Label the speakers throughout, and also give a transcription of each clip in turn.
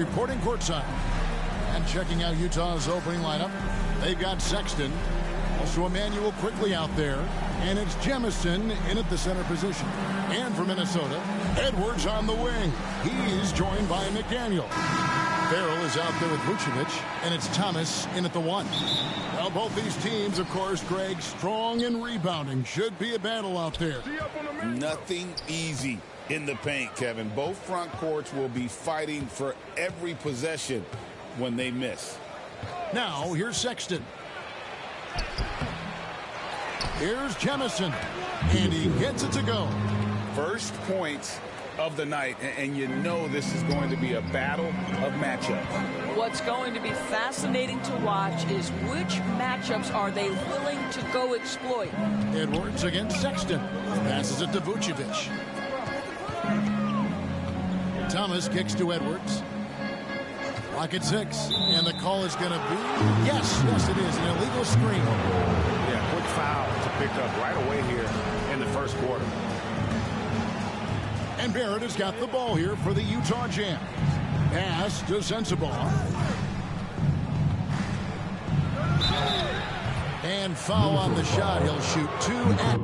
Speaker 1: Reporting courtside and checking out Utah's opening lineup. They've got Sexton, also Emmanuel quickly out there, and it's Jemison in at the center position. And for Minnesota, Edwards on the wing. He's joined by McDaniel. Farrell is out there with Vucevic, and it's Thomas in at the 1. Well, both these teams, of course, Greg, strong in rebounding. Should be a battle out there.
Speaker 2: Nothing easy in the paint, Kevin. Both front courts will be fighting for every possession when they miss.
Speaker 1: Now, here's Sexton. Here's Jemison, and he gets it to go.
Speaker 2: First points of the night, and you know this is going to be a battle of matchups.
Speaker 3: What's going to be fascinating to watch is which matchups are they willing to go exploit.
Speaker 1: Edwards against Sexton. Passes it to Vucevic. Thomas kicks to Edwards. Clock at 6, and the call is going to be, yes, it is, an illegal screen.
Speaker 4: Yeah, quick foul to pick up right away here in the first quarter.
Speaker 1: And Barrett has got the ball here for the Utah Jazz. Pass to Sensabaugh. And foul on the shot. He'll shoot 2 at...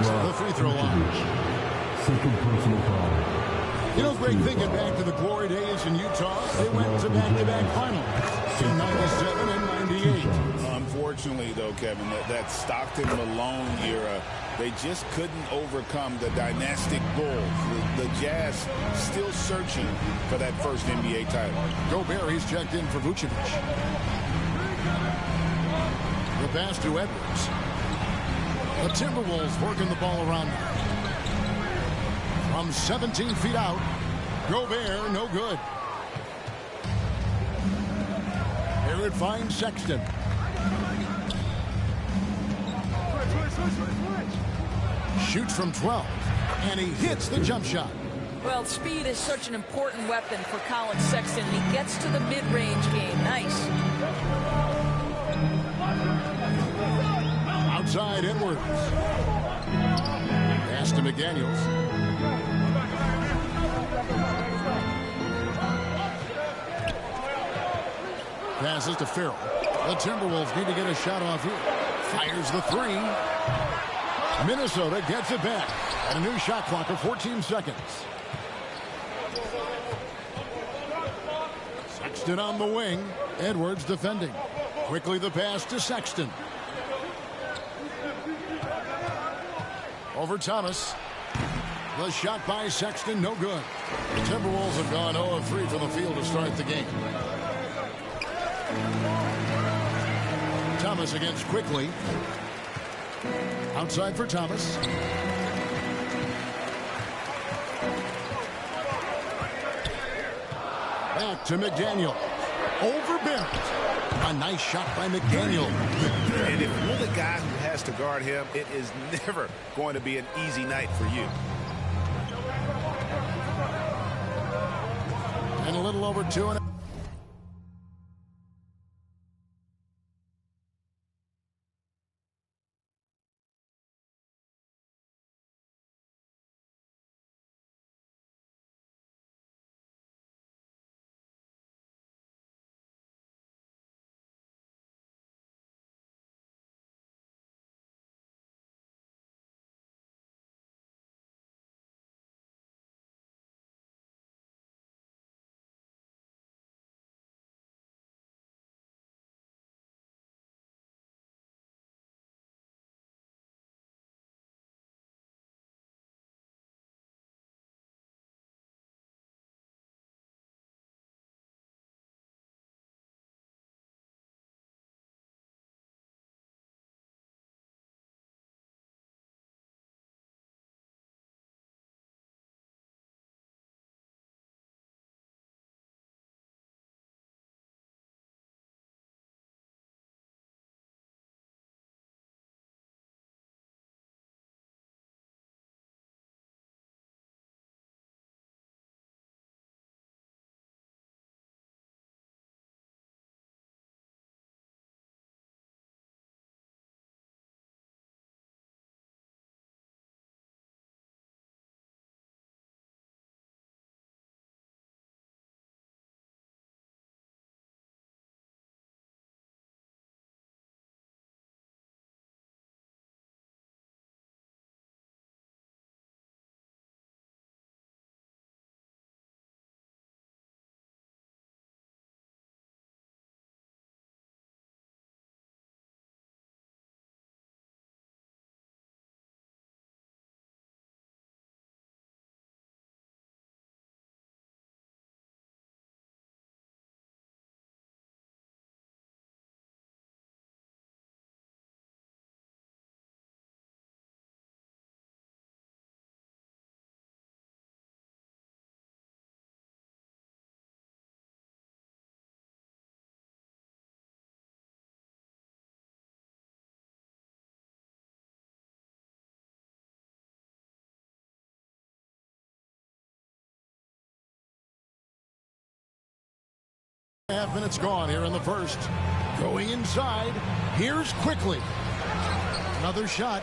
Speaker 1: The free throw line.
Speaker 5: Second personal foul.
Speaker 1: You know, Greg, thinking back to the glory days in Utah, they went to back-to-back finals in 97 and 98.
Speaker 2: Unfortunately, though, Kevin, that Stockton-Malone era, they just couldn't overcome the dynastic Bulls. The Jazz still searching for that first NBA title.
Speaker 1: Gobert, he's checked in for Vucevic. The pass to Edwards. The Timberwolves working the ball around from 17 feet out. Gobert, no good. Here it finds Sexton. Shoots from 12, and he hits the jump shot.
Speaker 3: Well, speed is such an important weapon for Colin Sexton. He gets to the mid-range game. Nice.
Speaker 1: Outside Edwards. Pass to McDaniels. Passes to Farrell. The Timberwolves need to get a shot off here. Fires the 3. Minnesota gets it back. And a new shot clock of 14 seconds. Sexton on the wing. Edwards defending. Quickly the pass to Sexton. Over Thomas. The shot by Sexton, no good. The Timberwolves have gone 0-3 from the field to start the game. Thomas against Quickly. Outside for Thomas. Back to McDaniel. Over Barrett. A nice shot by McDaniel.
Speaker 4: And if you're the guy who has to guard him, it is never going to be an easy night for you.
Speaker 1: And a little over 2.5. Half minutes gone here in the first. Going inside. Here's quickly. Another shot.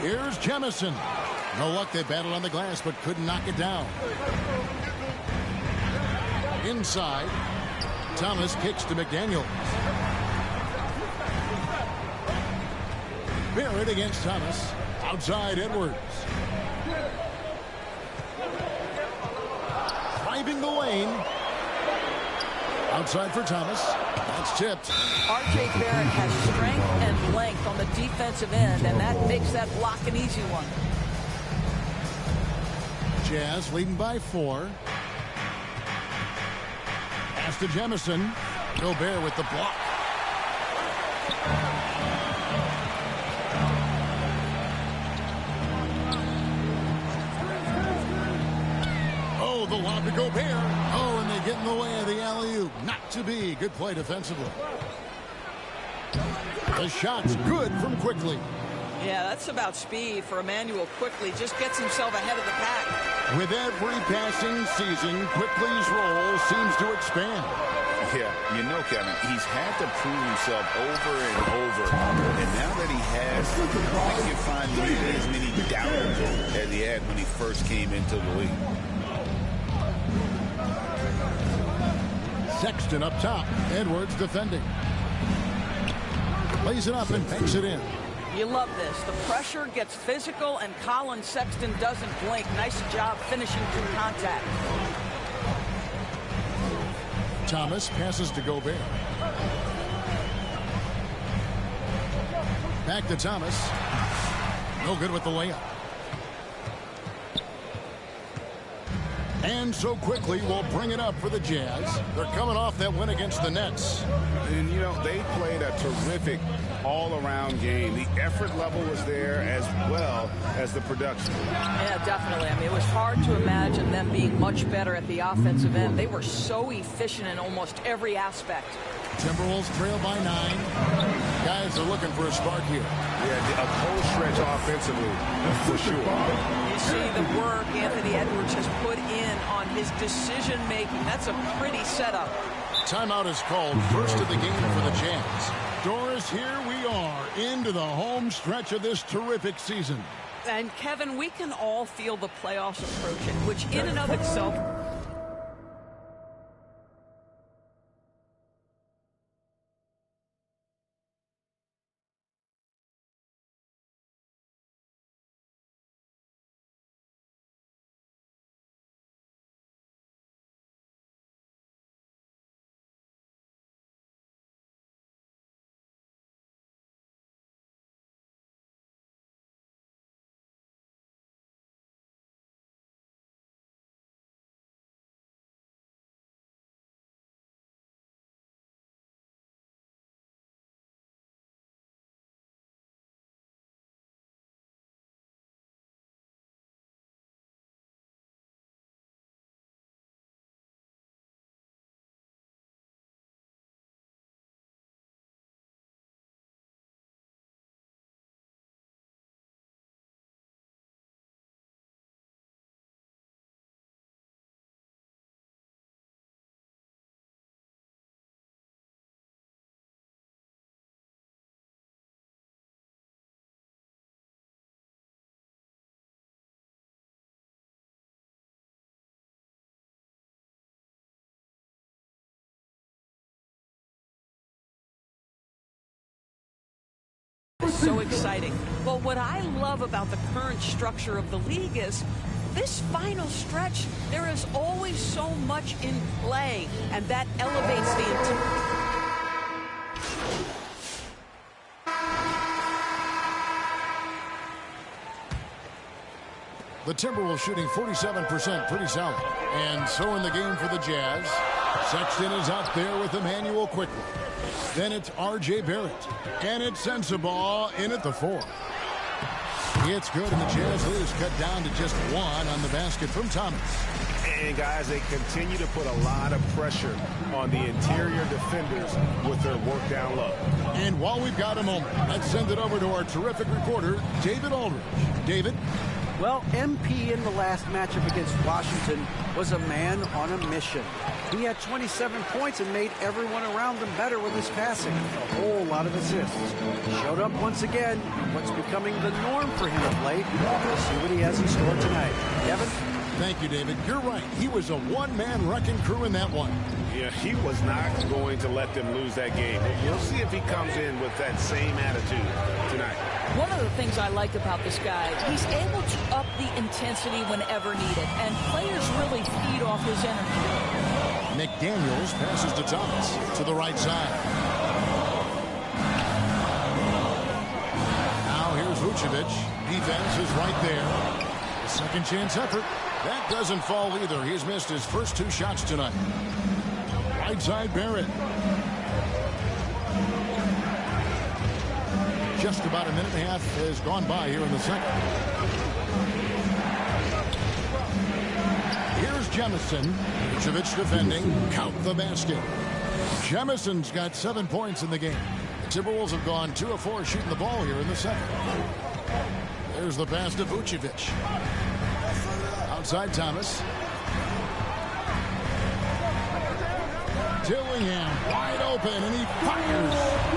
Speaker 1: Here's Jemison. No luck. They battled on the glass but couldn't knock it down. Inside. Thomas kicks to McDaniels. Barrett against Thomas. Outside Edwards. Driving the lane. Outside for Thomas. That's tipped.
Speaker 3: R.J. Barrett has strength and length on the defensive end, and that makes that block an easy one.
Speaker 1: Jazz leading by 4. Pass to Jemison. Gobert with the block. Oh, the lob to Gobert. Oh, and they get in the way of the alley-oop. Not to be. Good play defensively. The shot's good from Quickly.
Speaker 3: Yeah, that's about speed for Emmanuel Quickly. Just gets himself ahead of the pack.
Speaker 1: With every passing season, Quickly's role seems to expand.
Speaker 2: Yeah, you know, Kevin, he's had to prove himself over and over. And now that he has, I think you find maybe as many doubts as he had when he first came into the league.
Speaker 1: Sexton up top. Edwards defending. Plays it up and banks it in.
Speaker 3: You love this. The pressure gets physical, and Colin Sexton doesn't blink. Nice job finishing through contact.
Speaker 1: Thomas passes to Gobert. Back to Thomas. No good with the layup. And so Quickly will bring it up for the Jazz. They're coming off that win against the Nets.
Speaker 4: And, you know, they played a terrific all-around game. The effort level was there as well as the production.
Speaker 3: Yeah, definitely. I mean, it was hard to imagine them being much better at the offensive end. They were so efficient in almost every aspect.
Speaker 1: Timberwolves trail by 9. Guys are looking for a spark here.
Speaker 4: Yeah, a cold stretch offensively, for sure.
Speaker 3: You see the work Anthony Edwards has put in on his decision-making. That's a pretty setup.
Speaker 1: Timeout is called. First of the game for the Jazz. Doris, here we are into the home stretch of this terrific season.
Speaker 3: And, Kevin, we can all feel the playoffs approaching, which in and of itself... So exciting. But what I love about the current structure of the league is this final stretch, there is always so much in play, and that elevates the intensity.
Speaker 1: The Timberwolves shooting 47%, pretty solid. And so in the game for the Jazz, Sexton is out there with Emmanuel Quickly. Then it's R.J. Barrett. And it's Sensabaugh in at the 4. It's good, and the Jazz lead is cut down to just 1 on the basket from Thomas.
Speaker 4: And, guys, they continue to put a lot of pressure on the interior defenders with their work down low.
Speaker 1: And while we've got a moment, let's send it over to our terrific reporter, David Aldridge. David?
Speaker 6: Well, MP in the last matchup against Washington was a man on a mission. He had 27 points and made everyone around him better with his passing. A whole lot of assists. Showed up once again, what's becoming the norm for him of late. We'll see what he has in store tonight. Kevin?
Speaker 1: Thank you, David. You're right. He was a one-man wrecking crew in that one.
Speaker 4: Yeah, he was not going to let them lose that game. We'll see if he comes in with that same attitude tonight.
Speaker 3: One of the things I like about this guy, he's able to up the intensity whenever needed, and players really feed off his energy.
Speaker 1: McDaniels passes to Thomas to the right side. Now here's Vucevic. Defense is right there. Second chance effort. That doesn't fall either. He's missed his first 2 shots tonight. Right side Barrett. Just about a minute and a half has gone by here in the second. Here's Jemison. Vucevic defending. Count the basket. Jemison's got 7 points in the game. The Timberwolves have gone 2 of 4 shooting the ball here in the second. There's the pass to Vucevic. Outside Thomas. Dillingham wide open, and he fires.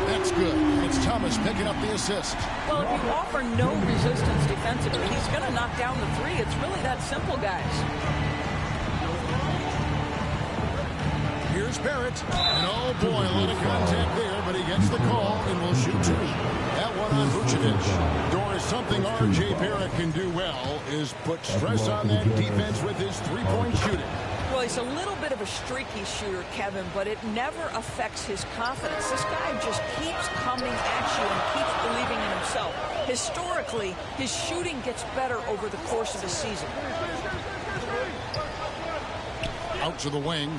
Speaker 1: That's good. It's Thomas picking up the assist.
Speaker 3: Well, if you offer no resistance defensively, he's going to knock down the 3. It's really that simple, guys.
Speaker 1: Here's Barrett. And oh boy, a lot of contact there, but he gets the call and will shoot 2. That one on Vucevic. Doris, something R.J. Barrett can do well is put stress on that defense with his 3-point shooting.
Speaker 3: Well, he's a little bit of a streaky shooter, Kevin, but it never affects his confidence. This guy just keeps coming at you and keeps believing in himself. Historically, his shooting gets better over the course of the season.
Speaker 1: Out to the wing.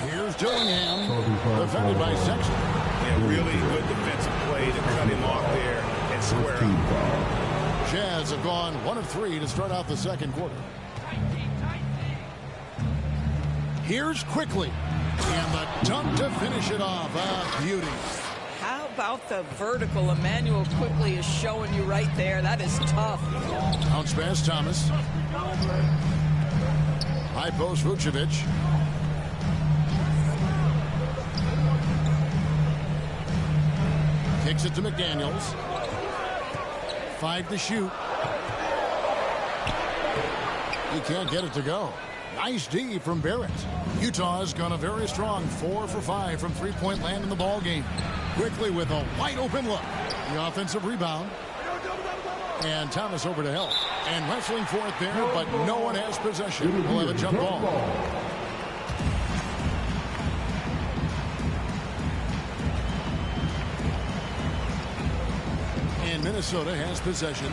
Speaker 1: Here's Dillingham, defended by Sexton.
Speaker 4: Yeah, really good defensive play to cut him off there and square up.
Speaker 1: Jazz have gone 1 of 3 to start out the second quarter. Here's Quickly, and the dunk to finish it off. A beauty.
Speaker 3: How about the vertical Emmanuel Quickly is showing you right there? That is tough.
Speaker 1: Bounce pass Thomas. High post Vucevic. Kicks it to McDaniels. 5 to shoot. He can't get it to go. Nice D from Barrett. Utah's gone a very strong 4 for 5 from 3-point land in the ball game. Quickly with a wide open look. The offensive rebound. And Thomas over to help. And wrestling for it there, but no one has possession. We'll have a jump ball. And Minnesota has possession.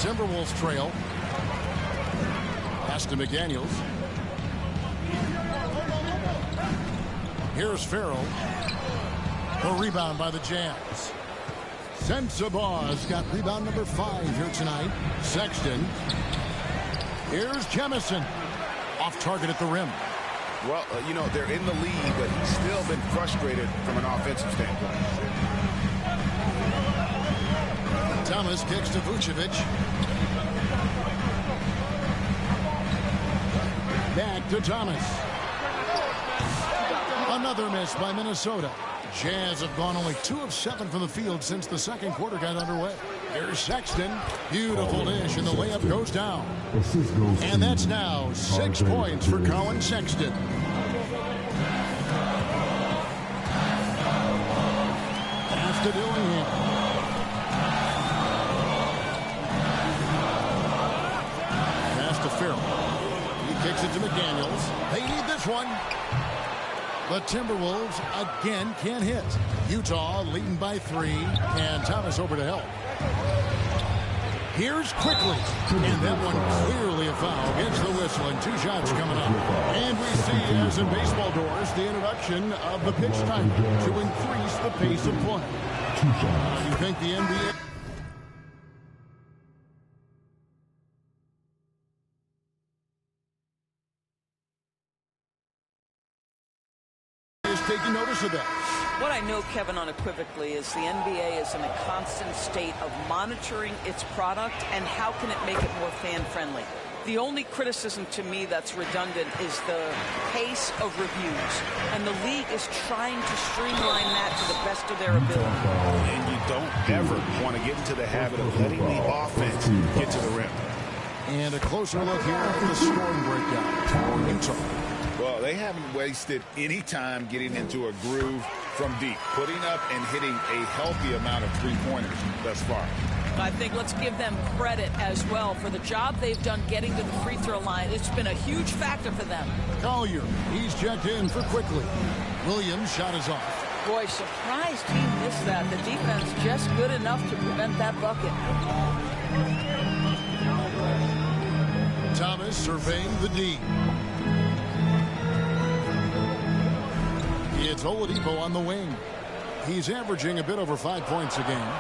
Speaker 1: Timberwolves trail. Pass to McDaniels. Here's Farrell. The rebound by the Jazz. Sensabaug's got rebound number 5 here tonight. Sexton. Here's Jemison. Off target at the rim.
Speaker 4: Well, you know, they're in the lead, but he's still been frustrated from an offensive standpoint.
Speaker 1: Thomas kicks to Vucevic. Back to Thomas. Another miss by Minnesota. Jazz have gone only 2 of 7 from the field since the second quarter got underway. Here's Sexton. Beautiful dish, and the layup goes down. And that's now 6 points for Colin Sexton. Pass to Dillingham. Pass to Farrell. He kicks it to McDaniels. They need this one. The Timberwolves again can't hit. Utah leading by 3, and Thomas over to help. Here's Quickly, and that one clearly a foul. Gets the whistle, and 2 shots coming up. And we see, as in baseball doors, the introduction of the pitch timer to increase the pace of play. You think the NBA is taking notice of that?
Speaker 3: What I know, Kevin, unequivocally is the NBA is in a constant state of monitoring its product and how can it make it more fan-friendly. The only criticism to me that's redundant is the pace of reviews. And the league is trying to streamline that to the best of their ability.
Speaker 4: And you don't ever want to get into the habit of letting the offense get to the rim.
Speaker 1: And a closer look here at the scoring breakdown for Utah.
Speaker 2: Well, they haven't wasted any time getting into a groove from deep, putting up and hitting a healthy amount of three-pointers thus far.
Speaker 3: I think let's give them credit as well for the job they've done getting to the free throw line. It's been a huge factor for them.
Speaker 1: Collier, he's checked in for quickly. Williams' shot is off.
Speaker 3: Boy, surprised he missed that. The defense just good enough to prevent that bucket.
Speaker 1: Thomas surveying the D. It's Oladipo on the wing. He's averaging a bit over 5 points a game.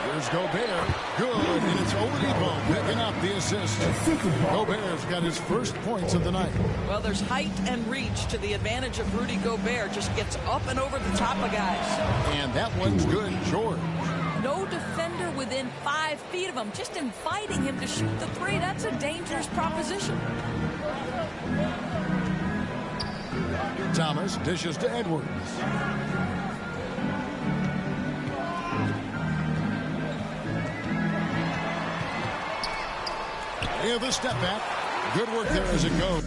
Speaker 1: Here's Gobert. Good, and it's Oladipo picking up the assist. Gobert's got his first points of the night.
Speaker 3: Well, there's height and reach to the advantage of Rudy Gobert. Just gets up and over the top of guys.
Speaker 1: And that one's good, George.
Speaker 3: No defender within 5 feet of him. Just inviting him to shoot the three. That's a dangerous proposition.
Speaker 1: Thomas dishes to Edwards. With a step back. Good work there as it goes.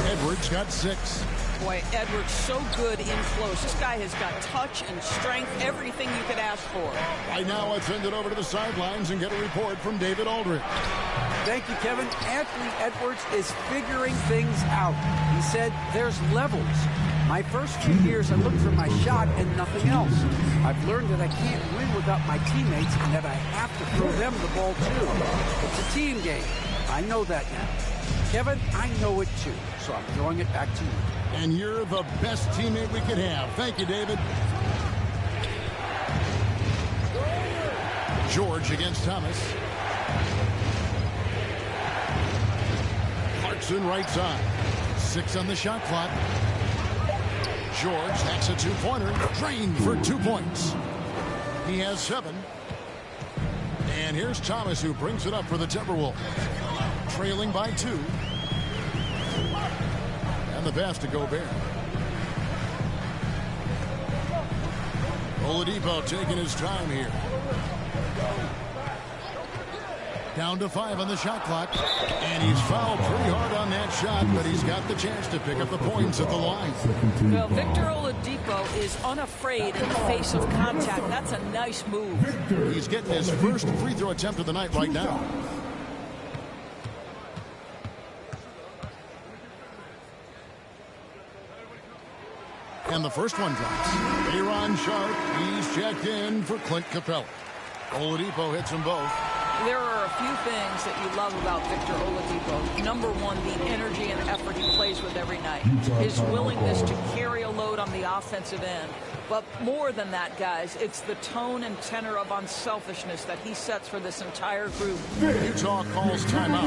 Speaker 1: Edwards got 6.
Speaker 3: Boy, Edwards so good in close. This guy has got touch and strength, everything you could ask for.
Speaker 1: Right now, let's send it over to the sidelines and get a report from David Aldridge.
Speaker 6: Thank you, Kevin. Anthony Edwards is figuring things out. He said there's levels. My first 2 years, I looked for my shot and nothing else. I've learned that I can't win without my teammates and that I have to throw them the ball, too. It's a team game. I know that now. Kevin, I know it, too, so I'm throwing it back to you.
Speaker 1: And you're the best teammate we could have. Thank you, David. George against Thomas. Clarkson right side. 6 on the shot clock. George hacks a two-pointer. Drained for 2 points. He has 7. And here's Thomas, who brings it up for the Timberwolves. Trailing by 2. And the pass to Gobert. Oladipo taking his time here. Down to 5 on the shot clock. And he's fouled pretty hard on that shot, but he's got the chance to pick up the points at the line.
Speaker 3: Well, Victor Oladipo is unafraid in the face of contact. That's a nice move.
Speaker 1: He's getting his first free throw attempt of the night right now. And the first one drops. Aaron Sharp, he's checked in for Clint Capella. Oladipo hits them both.
Speaker 3: There are a few things that you love about Victor Oladipo. Number one, the energy and effort he plays with every night. His willingness to carry a load on the offensive end. But more than that, guys, it's the tone and tenor of unselfishness that he sets for this entire group.
Speaker 1: Utah calls timeout.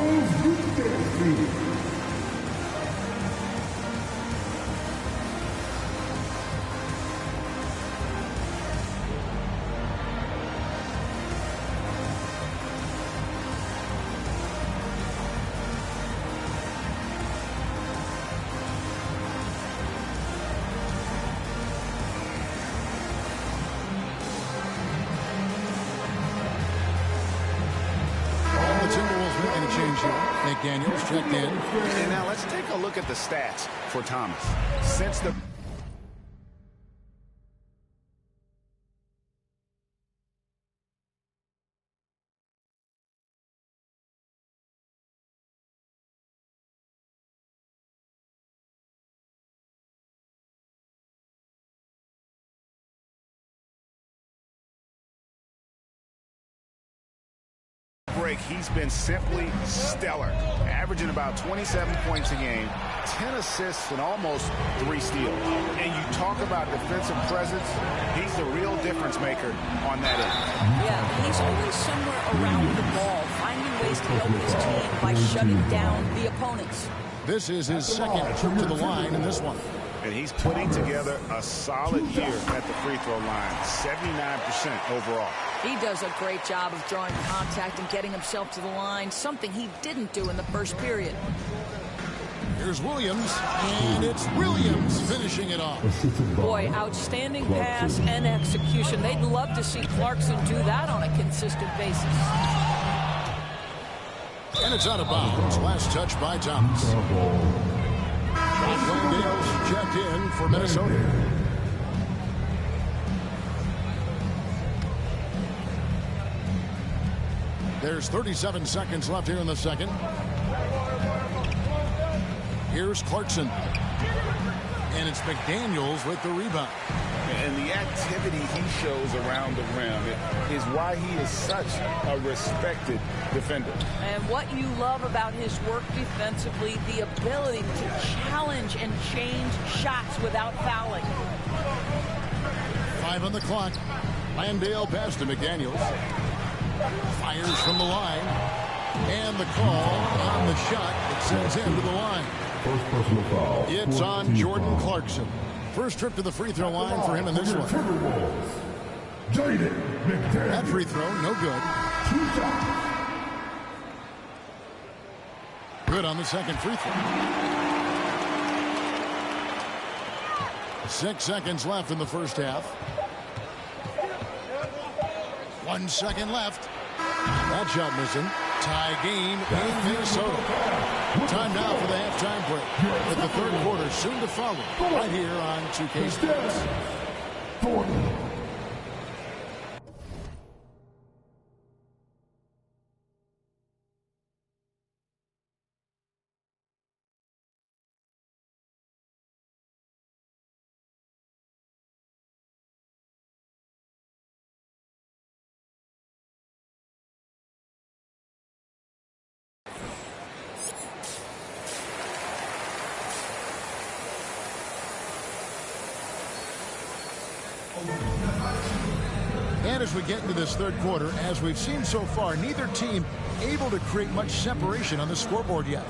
Speaker 1: McDaniels checked in.
Speaker 4: And now let's take a look at the stats for Thomas. Since the break, he's been simply stellar, averaging about 27 points a game, 10 assists, and almost 3 steals. And you talk about defensive presence, he's the real difference maker on that end.
Speaker 3: Yeah, he's always somewhere around the ball, finding ways to help his team by shutting down the opponents.
Speaker 1: This is his second trip to the line in this one.
Speaker 4: And he's putting together a solid year at the free throw line, 79% overall.
Speaker 3: He does a great job of drawing contact and getting himself to the line, something he didn't do in the first period.
Speaker 1: Here's Williams, and it's Williams finishing it off.
Speaker 3: Boy, outstanding pass and execution. They'd love to see Clarkson do that on a consistent basis.
Speaker 1: And it's out of bounds. Last touch by Thomas. Landale's checked in for Minnesota. There's 37 seconds left here in the second. Here's Clarkson. And it's McDaniels with the rebound.
Speaker 4: And the activity he shows around the rim is why he is such a respected defender.
Speaker 3: And what you love about his work defensively, the ability to challenge and change shots without fouling.
Speaker 1: 5 on the clock. Landale pass to McDaniels. Fires from the line. And the call on the shot that sends him to the line.
Speaker 5: First personal foul.
Speaker 1: It's on Jordan Clarkson. First trip to the free throw line for him in this one. That free throw, no good. Good on the second free throw. 6 seconds left in the first half. 1 second left. That shot missing. Tie game in Minnesota. Time now for the halftime break. With the third quarter soon to follow. Right here on 2K Sports. And as we get into this third quarter, as we've seen so far, neither team able to create much separation on the scoreboard yet.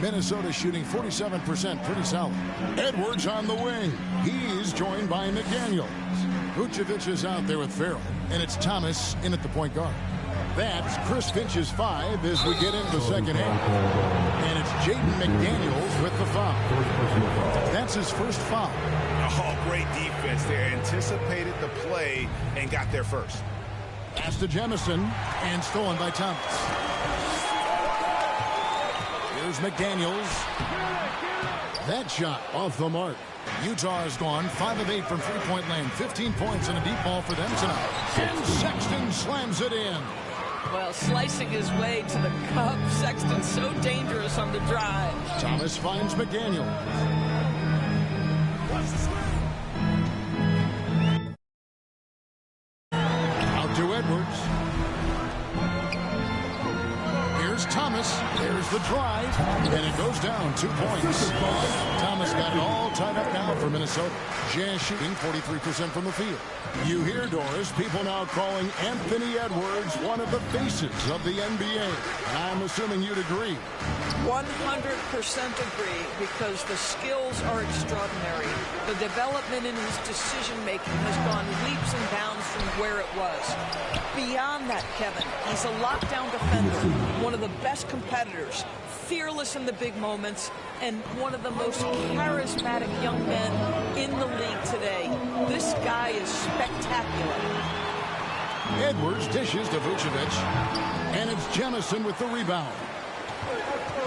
Speaker 1: Minnesota shooting 47%, pretty solid. Edwards on the wing. He's joined by McDaniels. Vucevic is out there with Farrell, and it's Thomas in at the point guard. That's Chris Finch's 5 as we get into the second half. And it's Jaden McDaniels with the foul. That's his first foul.
Speaker 4: Oh, great defense there. Anticipated the play and got there first.
Speaker 1: Pass to Jemison and stolen by Thomas. Here's McDaniels. That shot off the mark. Utah has gone 5 of 8 from three-point land. 15 points and a deep ball for them tonight. And Sexton slams it in.
Speaker 3: Well, slicing his way to the cup. Sexton so dangerous on the drive.
Speaker 1: Thomas finds McDaniels. Out to Edwards. Here's Thomas. There's the drive. And it goes down 2 points. Thomas got it all tied up now for Minnesota. Jazz shooting 43% from the field. You hear, Doris, people now calling Anthony Edwards one of the faces of the NBA. I'm assuming you'd agree.
Speaker 3: 100% agree, because the skills are extraordinary. The development in his decision-making has gone leaps and bounds from where it was. Beyond that, Kevin, he's a lockdown defender, one of the best competitors, fearless in the big moments, and one of the most charismatic young men in the league today. This guy is spectacular.
Speaker 1: Edwards dishes to Vucevic, and it's Jemison with the rebound.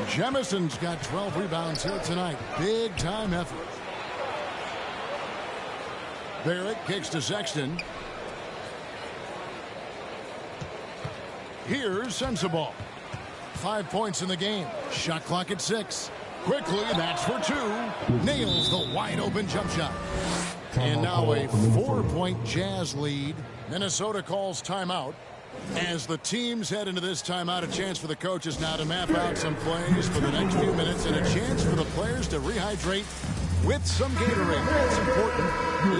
Speaker 1: Jemison's got 12 rebounds here tonight. Big time effort. Barrett kicks to Sexton. Here's Sensabaugh. 5 points in the game. Shot clock at 6. Quickly, that's for 2. Nails the wide open jump shot. And now a 4-point Jazz lead. Minnesota calls timeout. As the teams head into this timeout, a chance for the coaches now to map out some plays for the next few minutes and a chance for the players to rehydrate with some Gatorade. That's important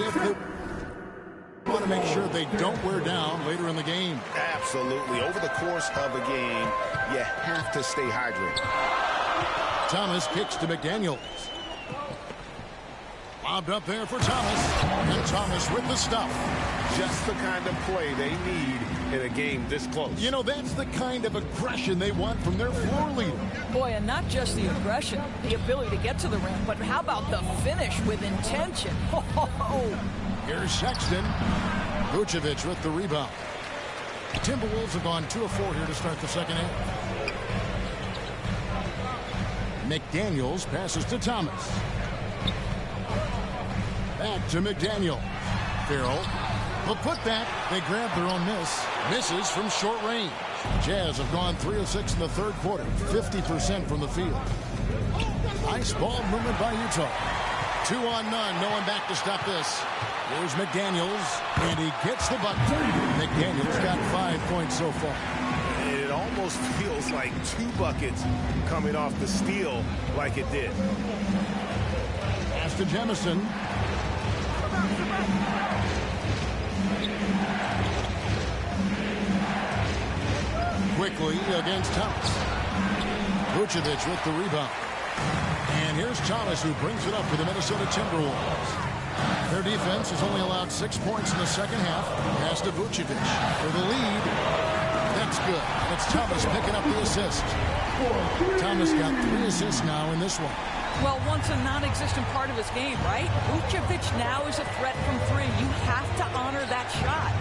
Speaker 1: if they want to make sure they don't wear down later in the game.
Speaker 4: Absolutely. Over the course of a game, you have to stay hydrated.
Speaker 1: Thomas kicks to McDaniels. Lobbed up there for Thomas. And Thomas with the stuff.
Speaker 4: Just the kind of play they need in a game this close.
Speaker 1: You know, that's the kind of aggression they want from their floor leader.
Speaker 3: Boy, and not just the aggression, the ability to get to the rim, but how about the finish with intention?
Speaker 1: Here's Sexton. Vucevic with the rebound. Timberwolves have gone 2 of 4 here to start the second half. McDaniels passes to Thomas. Back to McDaniel. Farrell. But put that, they grab their own miss. Misses from short range. Jazz have gone 3 of 6 in the third quarter. 50% from the field. Nice ball movement by Utah. 2 on none. No one back to stop this. Here's McDaniels, and he gets the bucket. McDaniels got 5 points so far.
Speaker 4: It almost feels like 2 buckets coming off the steal like it did.
Speaker 1: Pass to Jemison. Quickly against Thomas. Vucevic with the rebound. And here's Thomas, who brings it up for the Minnesota Timberwolves. Their defense has only allowed 6 points in the second half. Pass to Vucevic for the lead. That's good. And it's Thomas picking up the assist. Thomas got 3 assists now in this one.
Speaker 3: Well, once a non-existent part of his game, right? Vucevic now is a threat from 3. You have to honor that shot.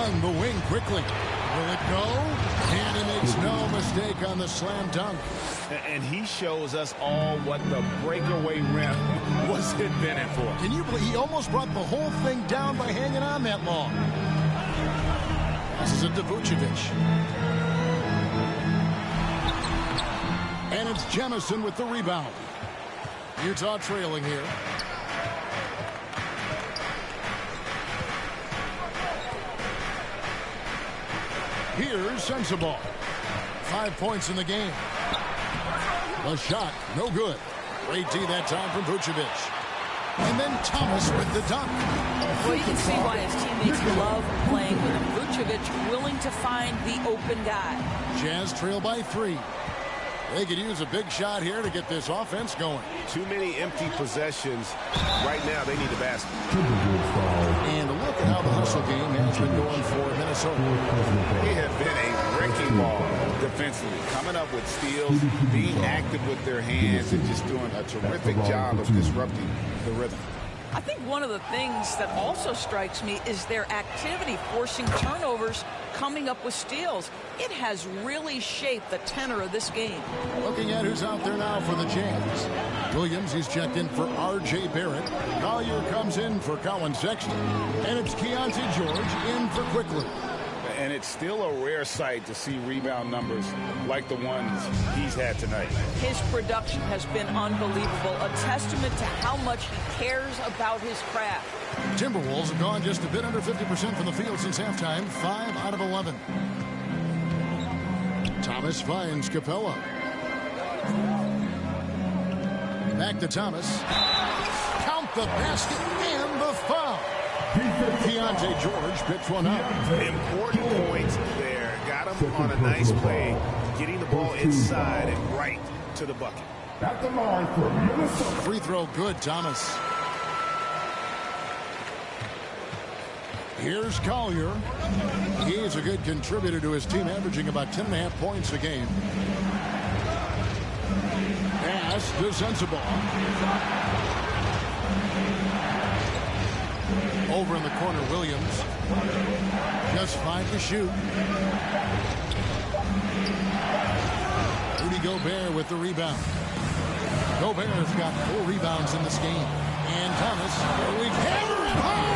Speaker 1: On the wing quickly. Will it go? And he makes no mistake on the slam dunk.
Speaker 4: And he shows us all what the breakaway rim was invented for.
Speaker 1: Can you believe he almost brought the whole thing down by hanging on that long? Passes it to Vucevic. And it's Jemison with the rebound. Utah trailing here. Here's Sensabaugh. 5 points in the game. The shot, no good. Great D that time from Vucevic. And then Thomas with the dunk.
Speaker 3: Well, you can see why his teammates love playing with him. Vucevic willing to find the open guy.
Speaker 1: Jazz trail by 3. They could use a big shot here to get this offense going.
Speaker 4: Too many empty possessions. Right now, they need a basket.
Speaker 1: And look at how the hustle game has been going for Minnesota.
Speaker 4: They have been a wrecking ball defensively, coming up with steals, being active with their hands, and just doing a terrific job of disrupting the rhythm.
Speaker 3: I think one of the things that also strikes me is their activity, forcing turnovers, coming up with steals. It has really shaped the tenor of this game.
Speaker 1: Looking at who's out there now for the Jazz. Williams, he's checked in for R.J. Barrett. Collier comes in for Colin Sexton. And it's Keontae George in for Quickly.
Speaker 4: And it's still a rare sight to see rebound numbers like the ones he's had tonight.
Speaker 3: His production has been unbelievable, a testament to how much he cares about his craft.
Speaker 1: Timberwolves have gone just a bit under 50% from the field since halftime, 5 out of 11. Thomas finds Capella. Back to Thomas. Count the basket and the foul. Keontae George picks one up.
Speaker 4: Important points there. Got him on a nice play, getting the ball inside and right to the bucket.
Speaker 5: At the line for Minnesota.
Speaker 1: Free throw good, Thomas. Here's Collier. He's a good contributor to his team, averaging about 10.5 points a game. Pass to Sensabaugh. Over in the corner, Williams. Just 5 to shoot. Rudy Gobert with the rebound. Gobert's got 4 rebounds in this game. And Thomas, we hammer it home!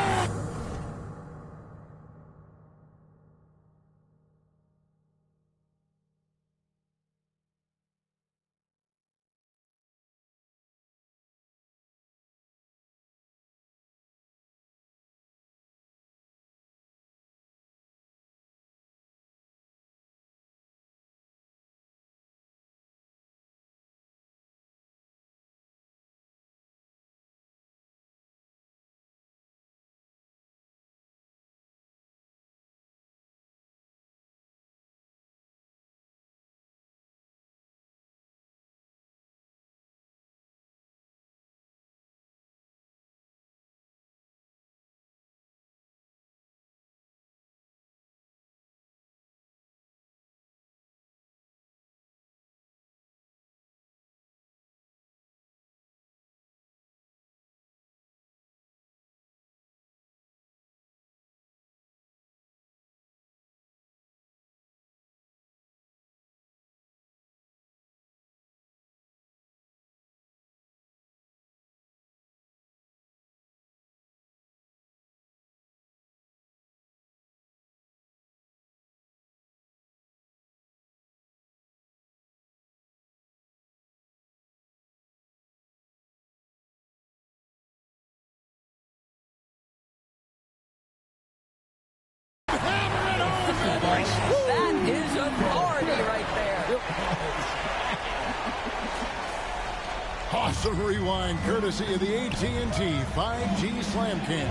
Speaker 1: rewind courtesy of the AT&T 5G Slam Cam.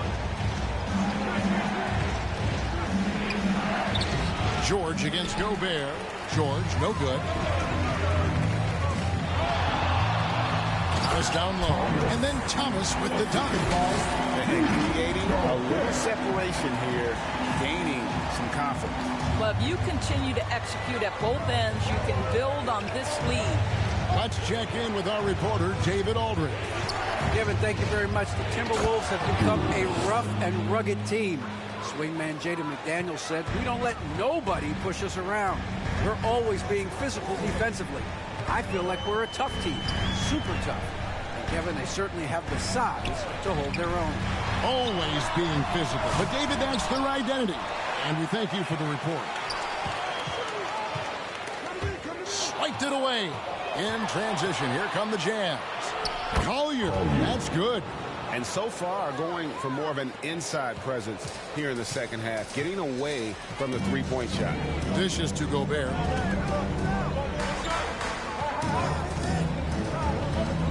Speaker 1: George against Gobert. George, no good. Thomas down low. And then Thomas with the dunk.
Speaker 4: And creating a little separation here, gaining some confidence.
Speaker 3: Well, if you continue to execute at both ends, you can build on this lead.
Speaker 1: Let's check in with our reporter, David Aldridge.
Speaker 6: Kevin, thank you very much. The Timberwolves have become a rough and rugged team. Swingman Jaden McDaniels said, "We don't let nobody push us around. We're always being physical defensively. I feel like we're a tough team, super tough." And Kevin, they certainly have the size to hold their own.
Speaker 1: Always being physical. But David, that's their identity. And we thank you for the report. Swiped it away. In transition, here come the Jazz. Collier, that's good.
Speaker 4: And so far going for more of an inside presence here in the second half, getting away from the three-point shot.
Speaker 1: Dishes to Gobert.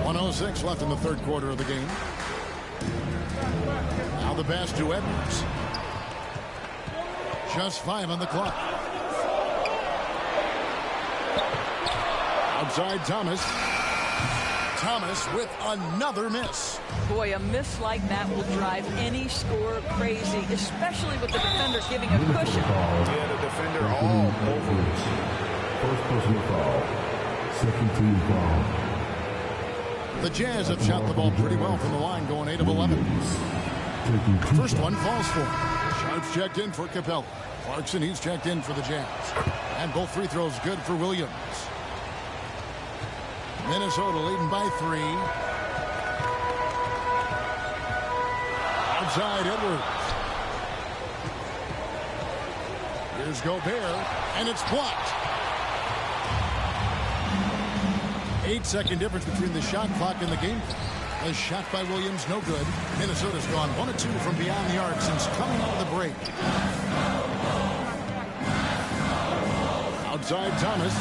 Speaker 1: 1:06 left in the third quarter of the game. Now the pass to Edwards. Just 5 on the clock. Outside Thomas. Thomas with another miss.
Speaker 3: Boy, a miss like that will drive any scorer crazy, especially with the defender giving a cushion.
Speaker 4: Yeah, the defender all over.
Speaker 5: First personal foul. Second team foul.
Speaker 1: The Jazz have shot the ball pretty well from the line, going 8 of 11. First one falls for him. Sharp's checked in for Capella. Clarkson, he's checked in for the Jazz. And both free throws good for Williams. Minnesota leading by 3. Outside Edwards. Here's Gobert, and it's blocked. 8-second difference between the shot clock and the game clock. A shot by Williams, no good. Minnesota's gone 1 of 2 from beyond the arc since coming out of the break. Outside Thomas.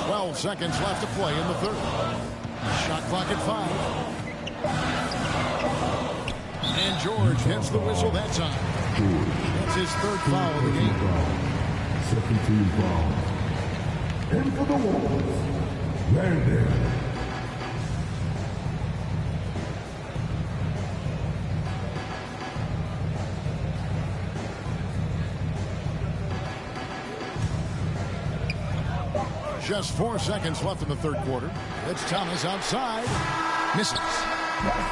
Speaker 1: 12 seconds left to play in the third. Shot clock at 5. And George hits the whistle that time. That's his third foul of the game.
Speaker 5: Second team foul. In for the Wolves. Landon.
Speaker 1: Just 4 seconds left in the third quarter. It's Thomas outside. Misses.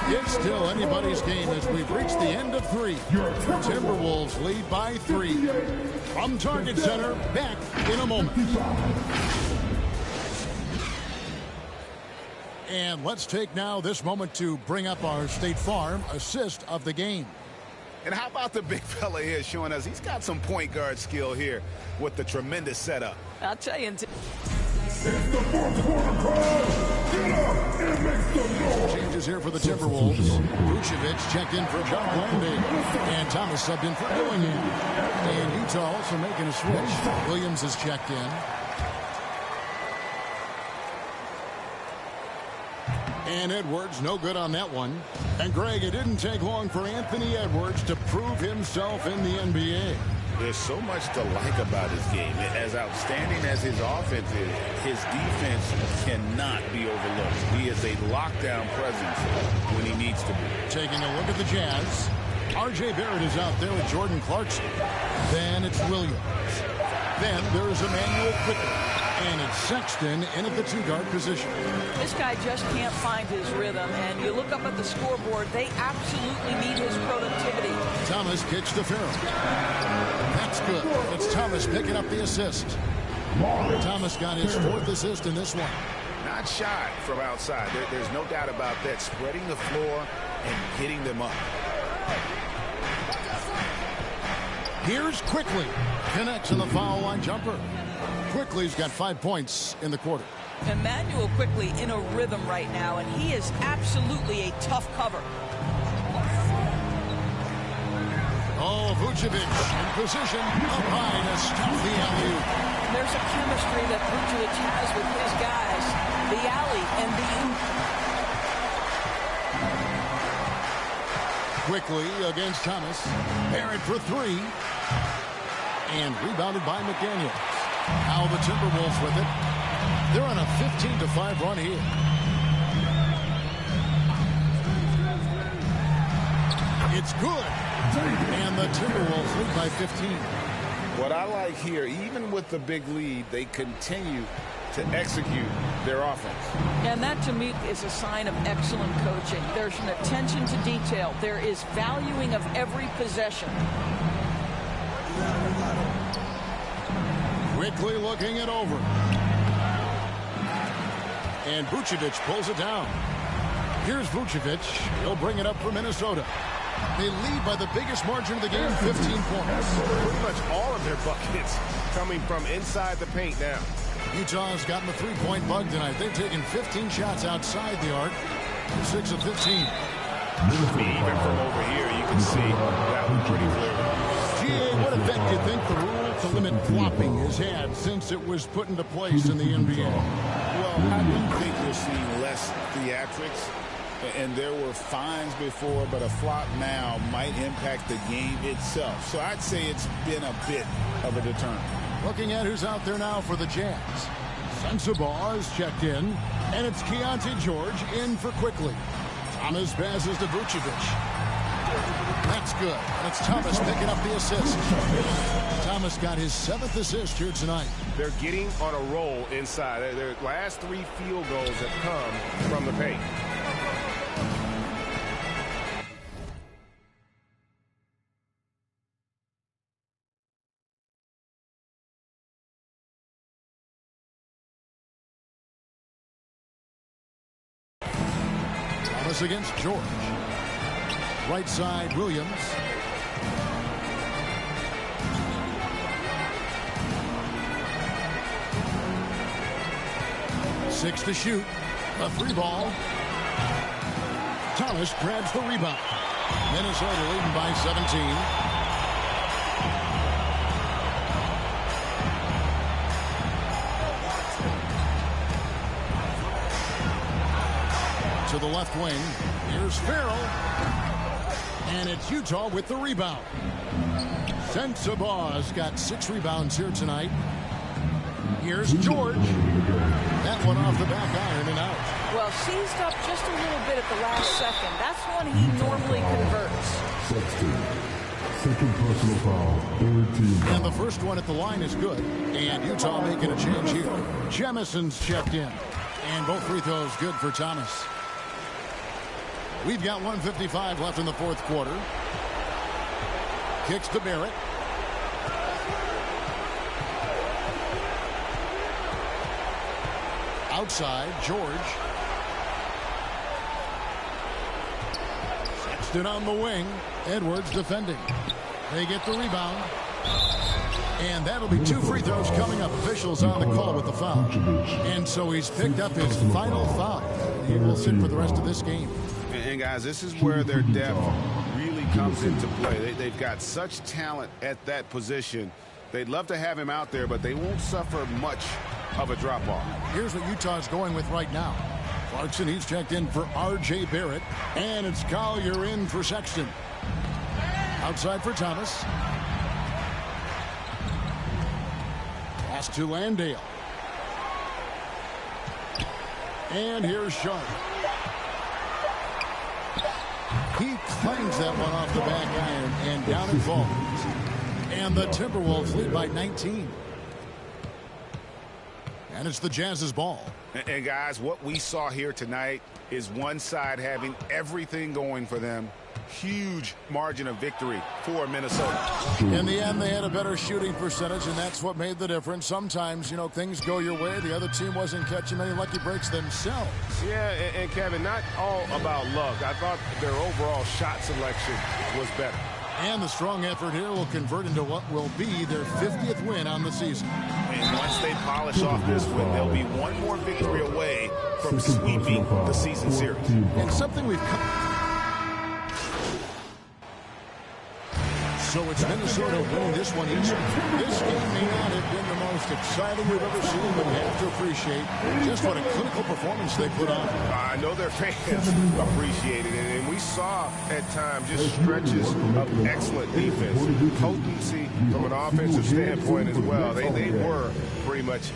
Speaker 1: It's still anybody's game as we've reached the end of 3. Timberwolves lead by 3. From Target Center, back in a moment. And let's take now this moment to bring up our State Farm assist of the game.
Speaker 4: And how about the big fella here showing us he's got some point guard skill here with the tremendous setup.
Speaker 3: I'll tell you.
Speaker 5: It's the fourth quarter crowd. Get up and make some noise.
Speaker 1: Changes here for the Timberwolves. Vucevic checked in for John Landale. And Thomas subbed in for Dillingham. And Utah also making a switch. Williams is checked in. And Edwards, no good on that one. And Greg, it didn't take long for Anthony Edwards to prove himself in the NBA.
Speaker 2: There's so much to like about his game. As outstanding as his offense is, his defense cannot be overlooked. He is a lockdown presence when he needs to be.
Speaker 1: Taking a look at the Jazz. R.J. Barrett is out there with Jordan Clarkson. Then it's Williams. Then there's Emmanuel Quickly. And it's Sexton in at the 2-guard position.
Speaker 3: This guy just can't find his rhythm, and you look up at the scoreboard, they absolutely need his productivity.
Speaker 1: Thomas kicks to Farrell. That's good. It's Thomas picking up the assist. Thomas got his 4th assist in this one.
Speaker 4: Not shy from outside. There's no doubt about that. Spreading the floor and hitting them up.
Speaker 1: Here's Quickly. Connects on the foul line jumper. Quickly's got 5 points in the quarter.
Speaker 3: Emmanuel Quickly in a rhythm right now, and he is absolutely a tough cover.
Speaker 1: Oh, Vucevic in position up high to stop the alley-oop.
Speaker 3: There's a chemistry that Vucevic has with his guys. The alley and the...
Speaker 1: Quickly against Thomas. Barrett for three. And rebounded by McDaniels. Now the Timberwolves with it. They're on a 15-5 run here. It's good. And the Timberwolves lead by 15.
Speaker 2: What I like here, even with the big lead, they continue to execute their offense.
Speaker 3: And that, to me, is a sign of excellent coaching. There's an attention to detail. There is valuing of every possession.
Speaker 1: Quickly looking it over. And Vucevic pulls it down. Here's Vucevic. He'll bring it up for Minnesota. They lead by the biggest margin of the game, 15 points.
Speaker 4: Pretty much all of their buckets coming from inside the paint now.
Speaker 1: Utah's gotten the three-point bug tonight. They've taken 15 shots outside the arc. 6 of 15.
Speaker 4: Even from over here, you can see that was pretty clear.
Speaker 1: GA, what effect do you think the rule to limit flopping has had since it was put into place in the NBA?
Speaker 2: Well, I do think we're seeing less theatrics. And there were fines before, but a flop now might impact the game itself. So I'd say it's been a bit of a deterrent.
Speaker 1: Looking at who's out there now for the Jazz. Sensabaugh is checked in, and it's Keontae George in for Quickly. Thomas passes to Vucevic. That's good. That's Thomas picking up the assist. Thomas got his 7th assist here tonight.
Speaker 4: They're getting on a roll inside. Their last 3 field goals have come from the paint.
Speaker 1: Thomas against George. Right side, Williams. Six to shoot. A free ball. Thomas grabs the rebound. Minnesota leading by 17. To the left wing. Here's Farrell. And it's Utah with the rebound. Sensabaugh's got 6 rebounds here tonight. Here's George. That one off the back iron and out.
Speaker 3: Well, seized up just a little bit at the last second. That's when he normally converts.
Speaker 5: Second personal foul, third team.
Speaker 1: And the first one at the line is good. And Utah making a change here. Jemison's checked in. And both free throws good for Thomas. We've got 1:55 left in the fourth quarter. Kicks to Barrett. Outside, George. Sexton on the wing. Edwards defending. They get the rebound. And that'll be 2 free throws coming up. Officials on the call with the foul. And so he's picked up his final foul. He will sit for the rest of this game.
Speaker 4: And guys, this is where their depth really comes into play. They've got such talent at that position. They'd love to have him out there, but they won't suffer much of a drop-off.
Speaker 1: Here's what Utah's going with right now. Clarkson, he's checked in for R.J. Barrett. And it's Collier in for Sexton. Outside for Thomas. Pass to Landale. And here's Sharp. He clangs that one off the back iron, and down it falls. And the Timberwolves lead by 19. And it's the Jazz's ball.
Speaker 4: And guys, what we saw here tonight is one side having everything going for them. Huge margin of victory for Minnesota.
Speaker 1: In the end, they had a better shooting percentage, and that's what made the difference. Sometimes, you know, things go your way. The other team wasn't catching many lucky breaks themselves.
Speaker 4: Yeah, and Kevin, not all about luck. I thought their overall shot selection was better.
Speaker 1: And the strong effort here will convert into what will be their 50th win on the season.
Speaker 4: And once they polish off this win, they'll be one more victory away from sweeping the season series.
Speaker 1: And something we've come... So it's Minnesota winning this one easy. This game may not have been the most exciting we've ever seen, but we have to appreciate just what a clinical performance they put on.
Speaker 7: I know their fans appreciated it, and we saw at times just stretches of excellent defense. Potency from an offensive standpoint as well. They were pretty much.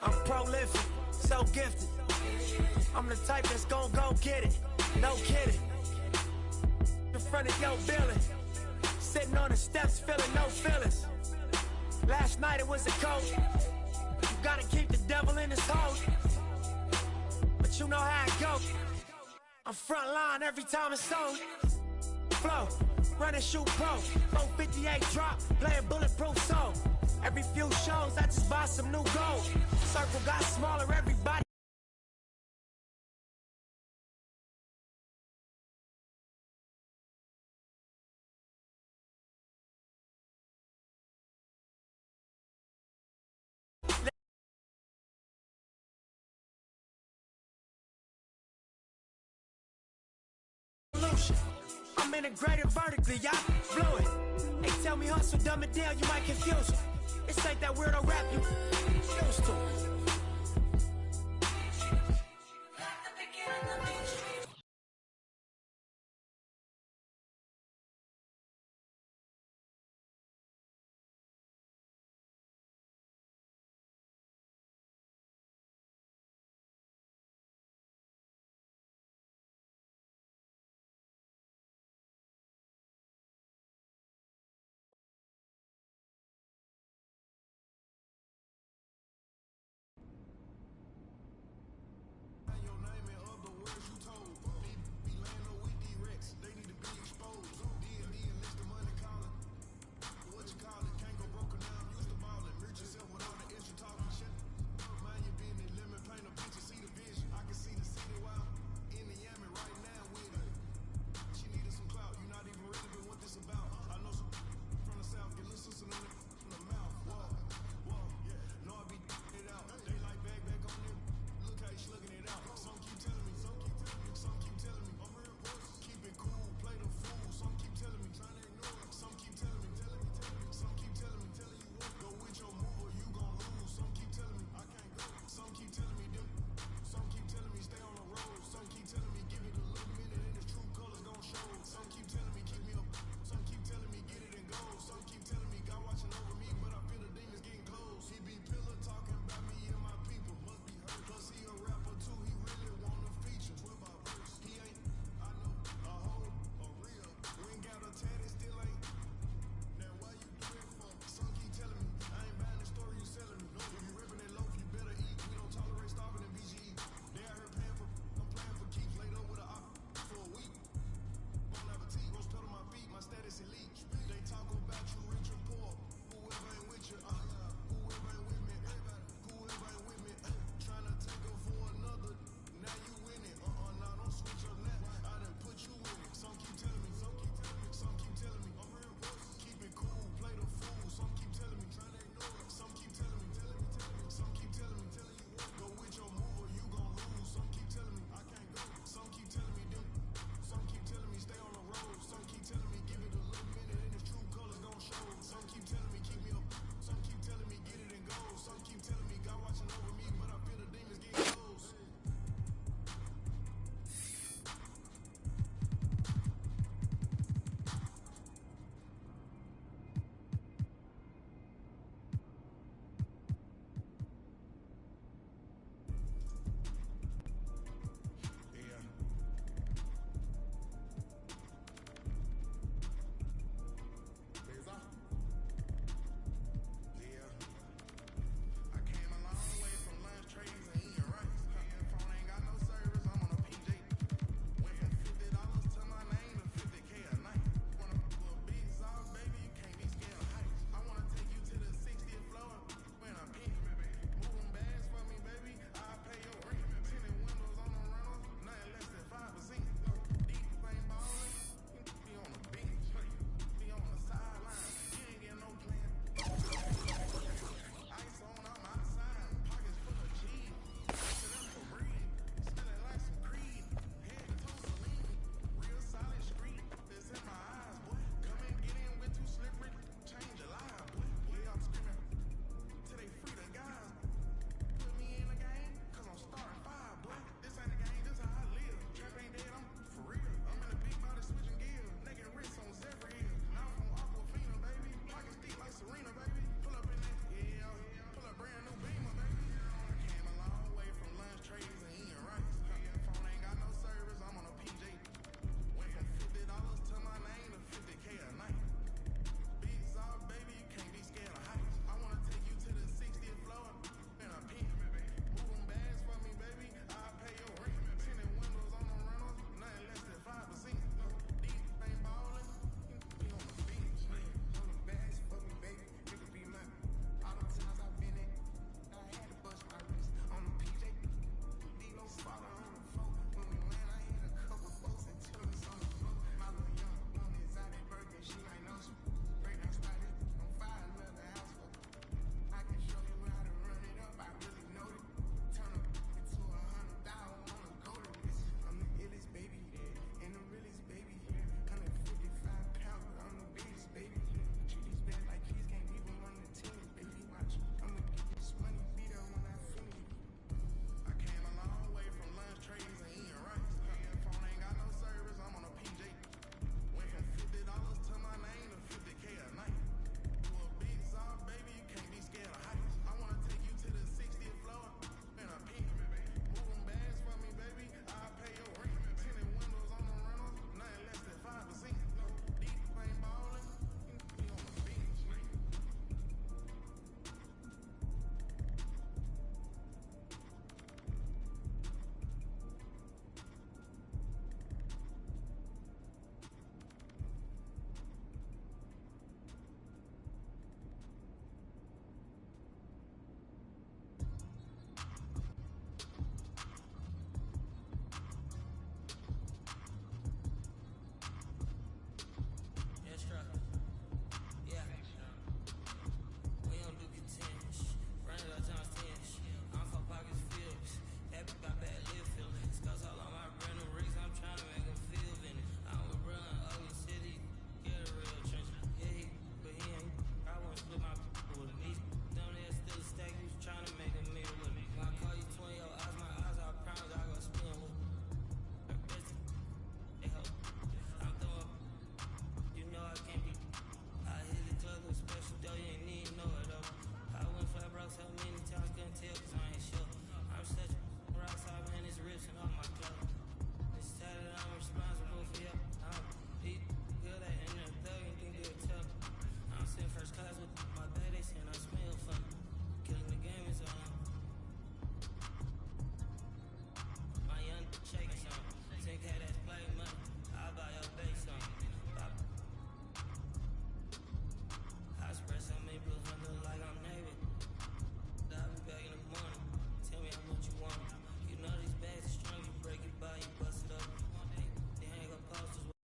Speaker 8: I'm prolific, so gifted. I'm the type that's gon' go get it, no kidding. In front of your building, sitting on the steps feeling no feelings. Last night it was a cold. You gotta keep the devil in his hole. But you know how it go. I'm front line every time it's sold. Flow, run and shoot pro. 458 drop, playing bulletproof soul. Every few shows, I just buy some new gold. Circle got smaller, everybody. I'm integrated vertically, y'all blew it. They tell me hustle, dumb it down, you might confuse it. This ain't that weirdo rap you used to.